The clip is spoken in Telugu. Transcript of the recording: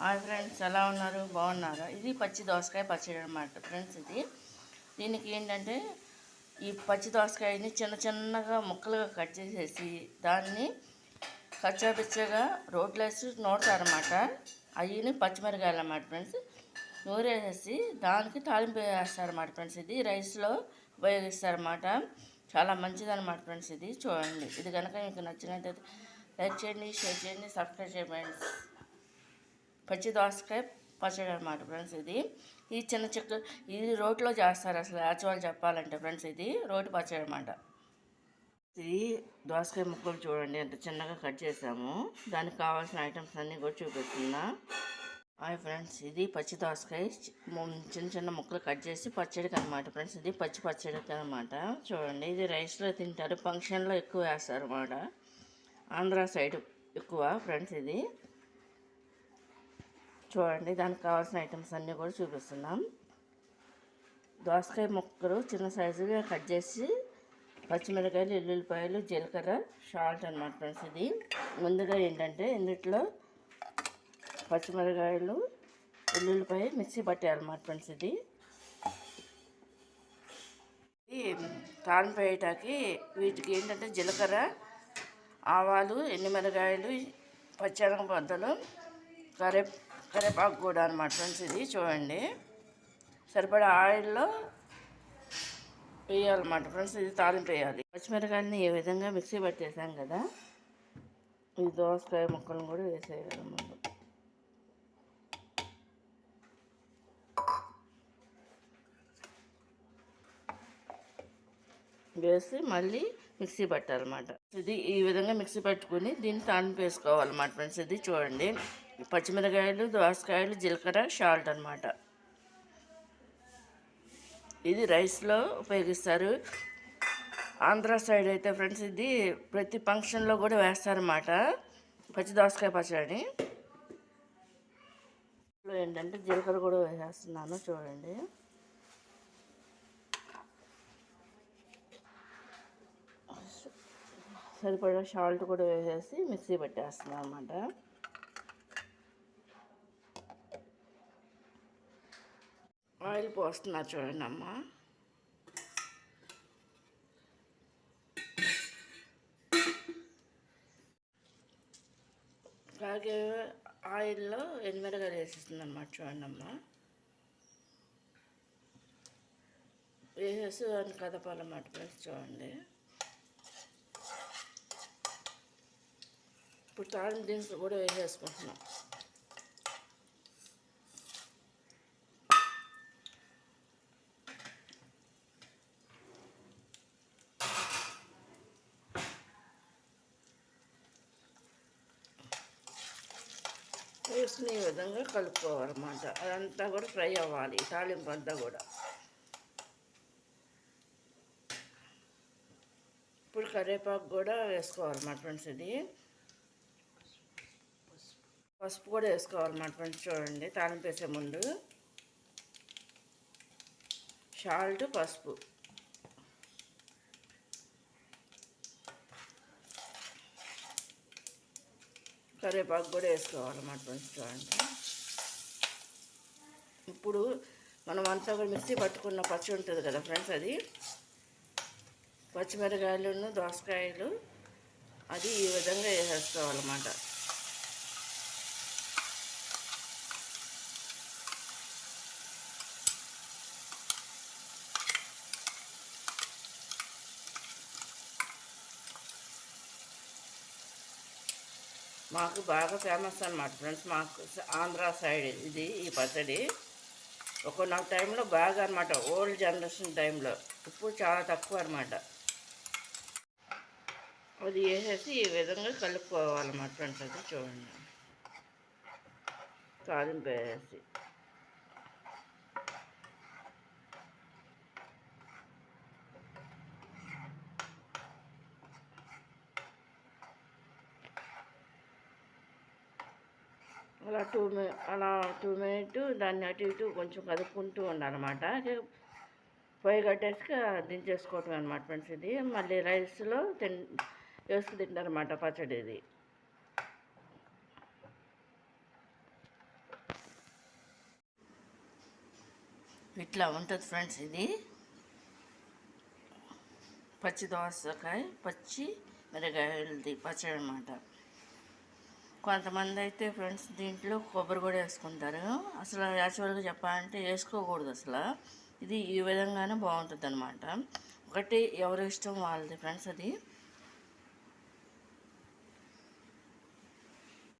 హాయ్ ఫ్రెండ్స్, ఎలా ఉన్నారు? బాగున్నారా? ఇది పచ్చి దోసకాయ పచ్చడి అనమాట ఫ్రెండ్స్. దీనికి ఏంటంటే ఈ పచ్చి దోసకాయని చిన్న చిన్నగా ముక్కలుగా కట్ చేసేసి దాన్ని కచ్చాపిచ్చగా రోట్లో వేసి నూరుతారన్నమాట. అవిని పచ్చిమిరకాయలు అన్నమాట ఫ్రెండ్స్. నూరేసేసి దానికి తాలింపు వేస్తారన్నమాట ఫ్రెండ్స్. ఇది రైస్లో ఉపయోగిస్తారన్నమాట. చాలా మంచిదన్నమాట ఫ్రెండ్స్. ఇది చూడండి. ఇది కనుక మీకు నచ్చినట్లయితే లైక్ చేయండి, షేర్ చేయండి, సబ్స్క్రైబ్ చేయండి ఫ్రెండ్స్. పచ్చి దోసకాయ పచ్చడి అనమాట ఫ్రెండ్స్. ఈ చిన్న చెక్క ఇది రోట్లో చేస్తారు అసలు యాక్చువల్ చెప్పాలంటే ఫ్రెండ్స్. ఇది రోటి పచ్చడి అనమాట. ఇది దోసకాయ ముక్కలు చూడండి ఎంత చిన్నగా కట్ చేసాము. దానికి కావాల్సిన ఐటమ్స్ అన్నీ కూడా చూపిస్తున్నా. హాయ్ ఫ్రెండ్స్, ఇది పచ్చి దోసకాయ చిన్న చిన్న ముక్కలు కట్ చేసి పచ్చడికి అనమాట ఫ్రెండ్స్. ఇది పచ్చి పచ్చడికి అనమాట. చూడండి, ఇది రైస్లో తింటారు, ఫంక్షన్లో ఎక్కువ వేస్తారు అనమాట. ఆంధ్ర సైడ్ ఎక్కువ ఫ్రెండ్స్. ఇది చూడండి, దానికి కావాల్సిన ఐటమ్స్ అన్నీ కూడా చూపిస్తున్నాం. దోసకాయ ముక్కలు చిన్న సైజుగా కట్ చేసి పచ్చిమిరకాయలు, ఎల్లుల్లిపాయలు, జీలకర్ర, సాల్ట్ అనమాట ఫ్రెండ్స్. ఇది ముందుగా ఏంటంటే ఇందులో పచ్చిమిరకాయలు, ఎల్లుల్లిపాయ మిక్సీ పట్టేయాలన్నమాట ఫ్రెండ్స్. ఇది తాలింపు వేయటానికి వీటికి ఏంటంటే జీలకర్ర, ఆవాలు, ఎండుమిరకాయలు, పచ్చనగ బద్దలు, కరివేపాకు కూడా అనమాట ఫ్రెండ్స్. ఇది చూడండి, సరిపడా ఆయిల్లో వేయాలన్నమాట ఫ్రెండ్స్. ఇది తాలింపు వేయాలి. పచ్చిమిరకాయలని ఏ విధంగా మిక్సీ పట్టేసాం కదా, ఈ దోసకాయ ముక్కలను కూడా వేసేయాలన్నమాట. వేసి మళ్ళీ మిక్సీ పట్టాలన్నమాట. ఇది ఈ విధంగా మిక్సీ పట్టుకుని దీన్ని తాలింపు వేసుకోవాలన్నమాట ఫ్రెండ్స్. ఇది చూడండి, పచ్చిమిరకాయలు, దోసకాయలు, జీలకర్ర, సాల్ట్ అనమాట. ఇది రైస్లో ఉపయోగిస్తారు. ఆంధ్ర సైడ్ అయితే ఫ్రెండ్స్ ఇది ప్రతి ఫంక్షన్లో కూడా వేస్తారన్నమాట పచ్చి దోసకాయ పచ్చడి. ఏంటంటే జీలకర్ర కూడా వేసేస్తున్నాను చూడండి. సరిపడా సాల్ట్ కూడా వేసేసి మిక్సీ పెట్టేస్తున్నాను అనమాట. ఆయిల్ పోస్తున్నారు చూడండి అమ్మ. అలాగే ఆయిల్లో ఎనిమిరకాయలు వేసేస్తుంది అనమాట చూడండి అమ్మ. వేసేసి దాన్ని కదపాలన్నమాట ఫ్రెండ్స్. చూడండి, ఇప్పుడు తాలింపు దినుసులు కూడా వేసేసుకుంటున్నాం. వేసుకుని ఈ విధంగా కలుపుకోవాలన్నమాట. అదంతా కూడా ఫ్రై అవ్వాలి, తాలింపు అంతా కూడా. ఇప్పుడు కరివేపాకు కూడా వేసుకోవాలన్నమాట ఫ్రెండ్స్. ఇది పసుపు కూడా వేసుకోవాలన్నమాట ఫ్రెండ్స్. చూడండి, తాలింపు వేసే ముందు సాల్ట్, పసుపు, కరివేపాకు కూడా వేసుకోవాలన్నమాట ఫ్రెండ్స్. చూడండి, ఇప్పుడు మనం అంతా కూడా మిక్సీ పట్టుకున్న పచ్చి ఉంటుంది కదా ఫ్రెండ్స్, అది పచ్చిమిరకాయలు, దోసకాయలు అది ఈ విధంగా వేసేసుకోవాలన్నమాట. మాకు బాగా ఫేమస్ అన్నమాట ఫ్రెండ్స్. మాకు ఆంధ్ర సైడ్ ఇది ఈ పచ్చడి ఒకనొక టైంలో బాగా అనమాట, ఓల్డ్ జనరేషన్ టైంలో. ఇప్పుడు చాలా తక్కువ అనమాట. అది వేసేసి ఈ విధంగా కలుపుకోవాలన్నమాట ఫ్రెండ్స్. అది చూడండి, తాలింపు వేసేసి అలా 2 మినిట్ దాన్ని అటు ఇటు కొంచెం కదుపుకుంటూ ఉండాలన్నమాట. పొయ్యి కట్టేసి దించేసుకోవటం అనమాట ఫ్రెండ్స్. ఇది మళ్ళీ రైస్లో వేసుకు తింటారన్నమాట పచ్చడి. ఇది ఇట్లా ఉంటుంది ఫ్రెండ్స్. ఇది పచ్చి దోసకాయ పచ్చి మిరగాయలది పచ్చడి అనమాట. కొంతమంది అయితే ఫ్రెండ్స్ దీంట్లో కొబ్బరి కూడా వేసుకుంటారు. అసలు యాక్చువల్గా చెప్పాలంటే వేసుకోకూడదు అసలు. ఇది ఈ విధంగానే బాగుంటుంది అనమాట. ఒకటి ఎవరి ఇష్టం వాళ్ళది ఫ్రెండ్స్. అది